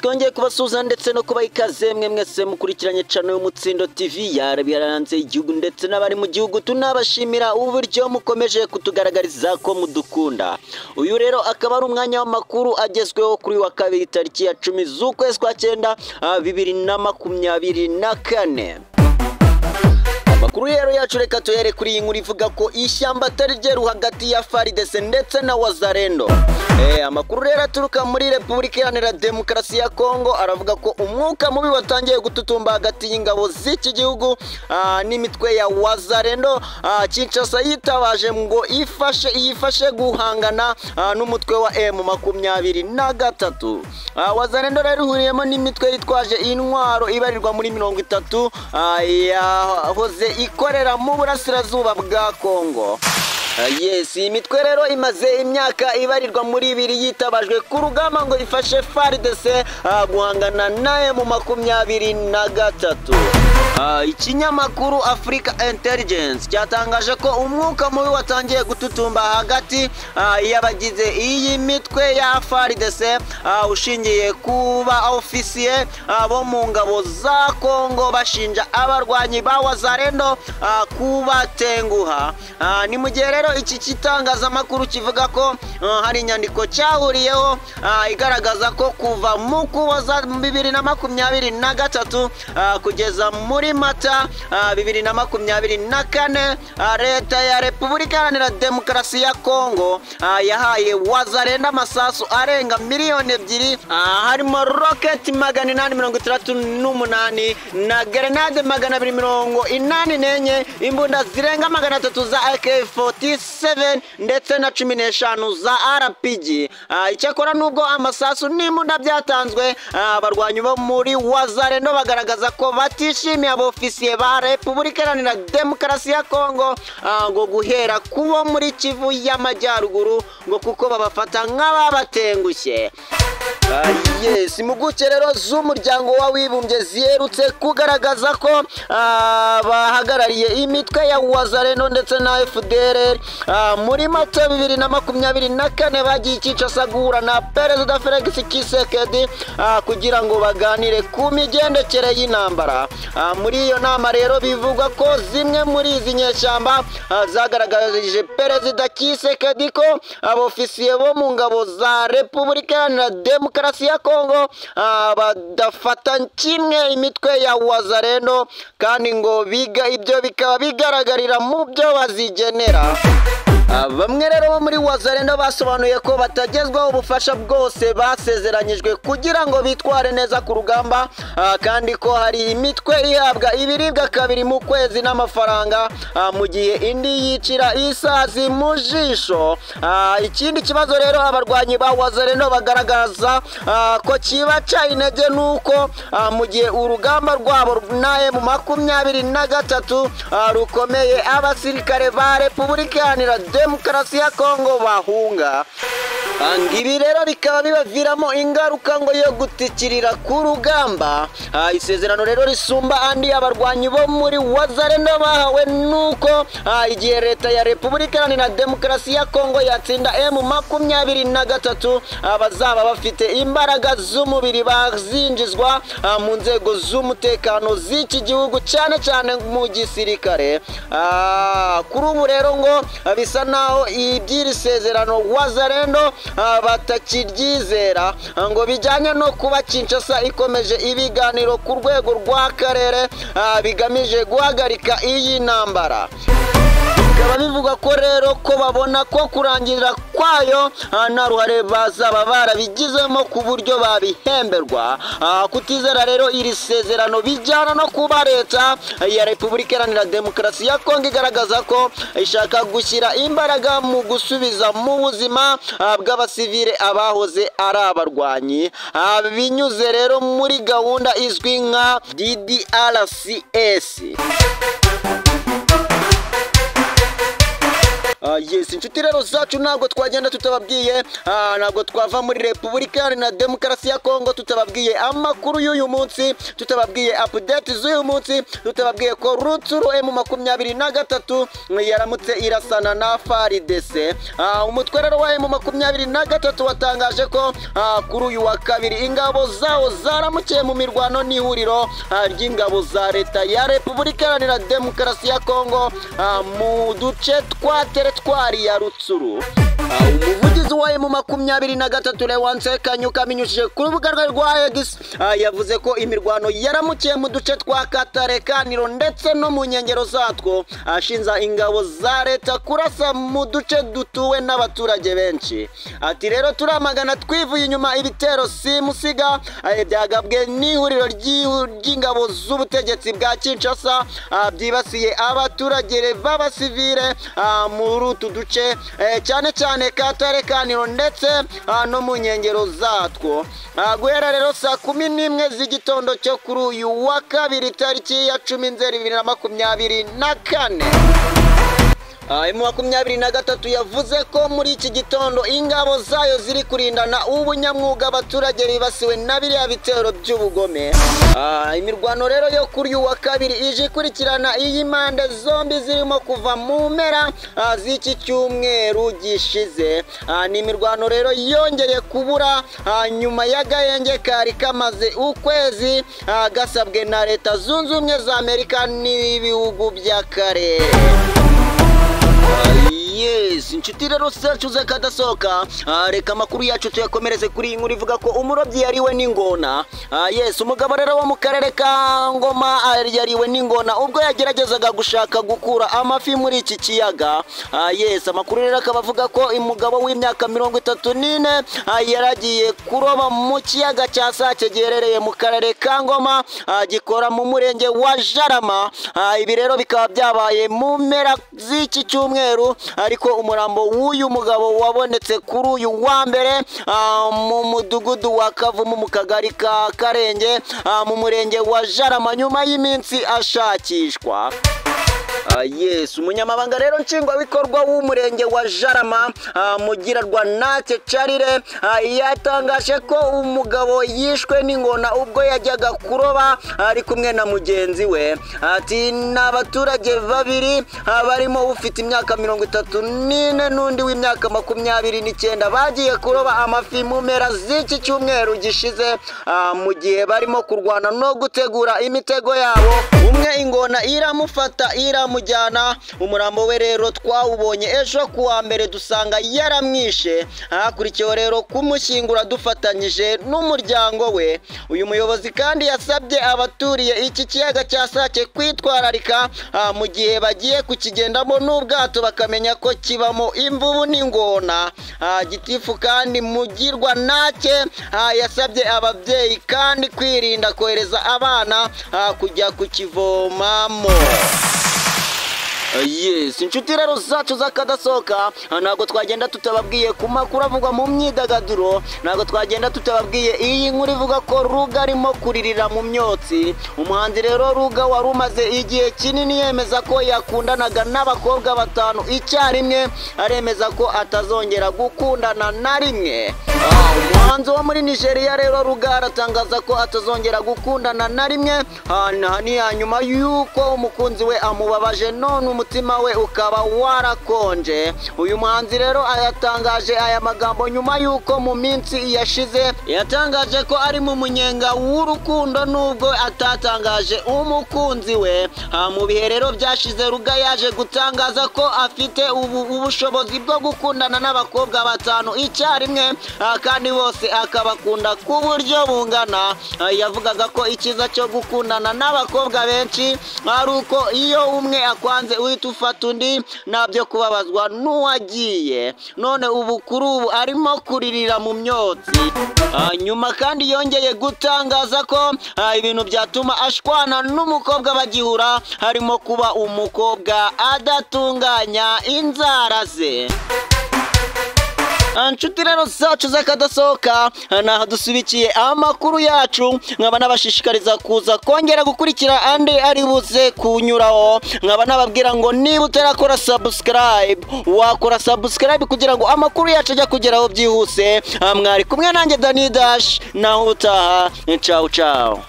twongeye kubasuza ndetse no kubaha ikaze mwese mukurikiranye channel y'Umutsindo TV yarabiranze igihugu ndetse n'abari mu gihugu tunabashimira uburyo mukomeje kutugaragariza ko mudukunda. Uyu rero akaba ari umwanya w'amakuru agezweho kuri wa kabiri tariki ya 10 z'ukwezi kwa 9 2024. Makuru rero yacu reka tuhere kuri iyi nkuru ivuga ko ishyamba atari ryeru hagati ya FARDC ndetse na Wazalendo. Amakuru rero aturuka muri Repubulika Iharanira Demokarasi ya Kongo aravuga ko umwuka mubi watangiye gututumba hagati y'ingabo z'iki gihugu n'imitwe ya Wazalendo. Kinshasa yitabaje ngo ifashe guhangana n'umutwe wa M23. Wazalendo rero huriyemo n'imitwe yitwaje intwaro ibarirwa muri 30 yahoze ikorera mu burasirazuba bwa Kongo. Yes, imitwe rero imaze imyaka ibarirwa muri 2 yitabajwe ku rugamba ngo ifashe FARDC guhangana naye mu 23. Ikinyamakuru Africa Intelligence cyatangaje ko umwuka mubi watangiye gututumba hagati y'abagize iyi mitwe ya FARDC ushingiye kuba ofisiye bo mu ngabo za Kongo bashinja abarwanyi ba Wazalendo kubatenguha. Ni mu gihe rero iki kitangazamakuru kivuga ko hari inyandiko cyahuriyeho igaragaza ko kuva mu Kuboza 2023 kugeza muri Mata 2024 leta ya Repubulika Iharanira Demokarasi ya Kongo yahaye Wazalendo amasasu arenga miliyoni 2 harimo rocket 838 na grenade 284 imbunda zirenga 300 za AK47 ndetse na 15 za RPG. Icyakora nubwo amasasu n'imbunda byatanzwe abarwanyi bo muri Wazalendo bagaragaza ko batishimiye abofisiye ba Repubulika Iharanira Demokarasi ya Kongo ngo guhera kubo muri Kivu y'Amajyaruguru ngo kuko babafata nk'ababatengushye. Yes, impuguke rero z'umuryango w'abibumbye ziherutse kugaragaza ko bahagarariye imitwe ya Wazalendo ndetse na FDLR muri Mata 2024 bagiye Kinshasa guhura na Perezida Felix Tshisekedi kugira ngo baganire ku migendekere y'intambara. Muri iyo nama rero bivugwa ko zimwe muri izi nyeshyamba zagaragaje Perezida Tshisekedi ko abofisiye bo mu ngabo za Repubulika Iharanira Demokarasi ya Kongo badafata kimwe imitwe ya Wazalendo kandi ngo ibyo bikaba bigaragarira mu byo bazigenera. Bamwe rero bo muri Wazalendo basobanuye ko batagezwaho ubufasha bwose basezeranyijwe kugira ngo bitware neza ku rugamba kandi ko hari imitwe ihabwa ibiribwa kabiri mu kwezi n'amafaranga mu gihe indi yicira isazi mu jisho. Ikindi kibazo rero abarwanyi ba Wazalendo bagaragaza ko kibaca intege nuko mu gihe urugamba rwabo naye mu 23 rukomeye abasirikare ba Repubulika Iharanira Demokarasi ya Kongo bahunga. Ibi rero bikaba bibaviramo ingaruka ngo yo gutikirira ku rugamba. Isezerano rero risumba andi abarwanyi bo muri Wazalendo bahawe nuko igihe leta ya Repubulika Iharanira Demokarasi ya Kongo yatsinda M23 abazaba bafite imbaraga z'umubiri bazinjizwa mu nzego z'umutekano z'iki gihugu cyane cyane mu gisirikare. Kuri ubu rero ngo bisa naho iby'iri sezerano Wazalendo batakiryizera ngo bijyanye no kuba Kinshasa ikomeje ibiganiro ku rwego rw'akarere bigamije guhagarika iyi ntambara. Bikaba bivuga ko rero ko babona ko kurangira kwayo nta ruhare bazaba barabigizemo ku buryo babihemberwa. Kutizera rero iri sezerano bijyana no kuba leta ya Repubulika Iharanira Demokarasi ya Kongo igaragaza ko ishaka gushyira imbaraga mu gusubiza mu buzima bw'abasivile abahoze ari abarwanyi binyuze rero muri gahunda izwi nka DDRCS. Yes, inshuti rero zacu ntabwo twagenda tutababwiye, ntabwo twava muri Repubulika Iharanira Demokarasi ya Kongo tutababwiye amakuru y'uyu munsi, tutababwiye update z'uyu munsi, tutababwiye ko Rutshuru M23 yaramutse irasana na FARDC. Umutwe rero wa M23 watangaje ko kuri uyu wa kabiri ingabo zawo zaramukiye mu mirwano n'ihuriro ry'ingabo za leta ya Repubulika Iharanira Demokarasi ya Kongo mu duce twa teritwari ya Rutshuru. Umuvugizi wa M23 Leonce Kanyuka aminyujije ku rubuga rwa X yavuze ko imirwano yaramukiye mu duce twa Katare, Kaniro ndetse no mu nkengero zatwo, ashinza ingabo za leta kurasa mu duce dutuwe n'abaturage benshi. Ati rero turamagana twivuye inyuma ibitero simusiga byagabwe n'ihuriro ry'ingabo z'ubutegetsi bwa Kinshasa byibasiye abaturage b'abasivile muri utu duce, cyane cyane Katare, Kaniro ndetse no mu nkengero zatwo. Guhera rero saa 11 z'igitondo cyo kuri uyu wa kabiri tariki ya 10 Nzeri 2024, M23 yavuze ko muri iki gitondo ingabo zayo ziri kurindana ubunyamwuga abaturage bibasiwe na biriya bitero by'ubugome. Imirwano rero yo kuri uyu wa kabiri ije ikurikirana iyi mande zombi zirimo kuva mu mpera z'iki cyumweru gishize. Ni imirwano rero yongeye kubura nyuma y'agahenge kari kamaze ukwezi gasabwe na Leta Zunze Ubumwe za Amerika n'ibihugu by'akarere. Yes, inshuti rero zacu zakadasohoka, reka amakuru yacu tuyakomereze kuri inkuru ivuga ko umurobyi yariwe n'ingona. Yes, umugabo rero wo mu karere ka Ngoma yariwe n'ingona ubwo yageragezaga gushaka gukura amafi muri iki kiyaga. Yes, amakuru rero akaba avuga ko umugabo w'imyaka 34 yaragiye kuroba mu kiyaga cya Sake giherereye mu karere ka Ngoma gikora mu murenge wa Jarama. Ibi rero bikaba byabaye mu mpera z'iki cyumweru, ariko umurambo w'uyu mugabo wabonetse kuri uyu wa mbere mu mudugudu wa Kavumu mu kagari ka Karenge mu murenge wa Jarama nyuma y'iminsi ashakishwa. Yes, umunyamabanga rero nshingwabikorwa w'umurenge wa Jarama Mugirarwa Nate Charire yatangaje ko umugabo yishwe n'ingona ubwo yajyaga kuroba ari kumwe na mugenzi we. Ati n'abaturage babiri barimo ufite imyaka 34 n'undi w'imyaka 29 bagiye kuroba amafi mu mpera z'iki cyumweru gishize mu gihe barimo kurwana no gutegura imitego yabo. Umwe ingona iramufata iramujyana, umurambo we rero twawubonye ejo kuwa mbere dusanga yaramwishe. Hakurikiyeho rero kumushyingura dufatanyije n'umuryango we. Uyu muyobozi kandi yasabye abaturiye iki kiyaga cya Sake kwitwararika mu gihe bagiye kukigendamo n'ubwato bakamenya ko kibamo imvubu n'ingona. Gitifu kandi Mugirwa Nake yasabye ababyeyi kandi kwirinda kohereza abana kujya kukivomamo. Yes, inshuti rero zacu zakadasohoka, ntabwo twagenda tutababwiye ku makuru avugwa mu myidagaduro, ntabwo twagenda tutababwiye iyi nkuru ivuga ko Ruga arimo kuririra mu myotsi. Umuhanzi rero Ruga wari umaze igihe kinini yemeza ko yakundanaga n'abakobwa 5 icyarimwe, aremeza ko atazongera gukundana na rimwe. Umuhanzi wo muri Nigeria rero Ruga aratangaza ko atazongera gukundana na rimwe hanyuma yuko umukunzi we amubabaje none umutima we ukaba warakonje. Uyu muhanzi rero ayatangaje aya magambo nyuma yuko mu minsi yashize yatangaje ko ari mu munyenga w'urukundo nubwo atatangaje umukunzi we. Mu bihe rero byashize Ruga yaje gutangaza ko afite ubushobozi bwo gukundana n'abakobwa 5 icyarimwe kandi bose akabakunda ku buryo bungana. Yavugaga ko ikiza cyo gukundana n'abakobwa benshi ari uko iyo umwe akwanze uhita ufata undi nabyo kubabazwa n'uwagiye. None ubu kuri ubu arimo kuririra mu myotsi. Nyuma kandi yongeye gutangaza ko ibintu byatuma ashwana n'umukobwa bagihura harimo kuba umukobwa adatunganya inzara ze. nshuti rero zacu z'akadasohoka naho dusubikiye amakuru yacu, nkaba nabashishikariza kuza kongera gukurikira andi ari buze kunyuraho, nkaba nababwira ngo niba utarakora subscribe wakora subscribe kugira ngo amakuru yacu ajya kugeraho byihuse. Mwari kumwe nanjye Dani Dash, naho utaha ciao ciao.